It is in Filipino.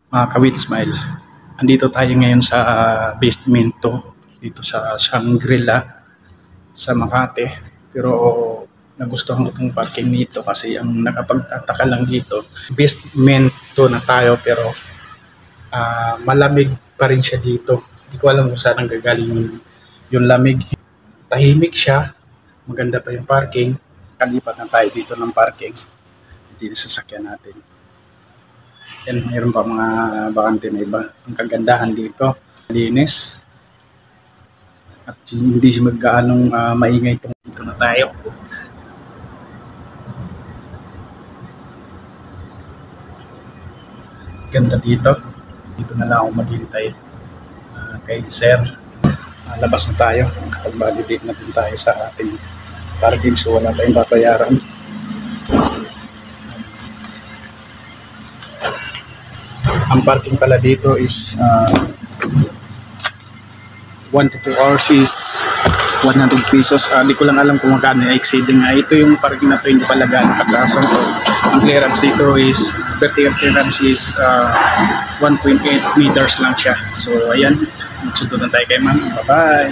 Mga Kawit Smile. Andito tayo ngayon sa basement dito sa Shangri-La sa Makati. Pero nagustuhan ko itong parking dito kasi ang nakapagtataka lang dito, basement na tayo pero malamig pa rin siya dito. Hindi ko alam kung saan ang gagaling yung lamig. Tahimik siya, maganda pa yung parking. Kalipat na tayo dito ng parking. Dito sa sasakyan natin. Yan, mayroon pa mga bakante na iba. Ang kagandahan dito, linis. At hindi siya magkaanong maingay itong dito na tayo. Ganda dito. Dito na lang ako maghintay kay Sir. Labas na tayo. Pag-validate na din tayo sa ating parking so wala tayong babayaran. Ang parking pala dito is 1 to 2 hours is 100 pesos. Di ko lang alam kung magkano exceeding. Ito yung parking na to, hindi pala gaano kataas. Ang clearance dito is, vertical clearance is 1.8 meters lang siya. So ayan, magsunod na tayo kay ma'am. Bye bye!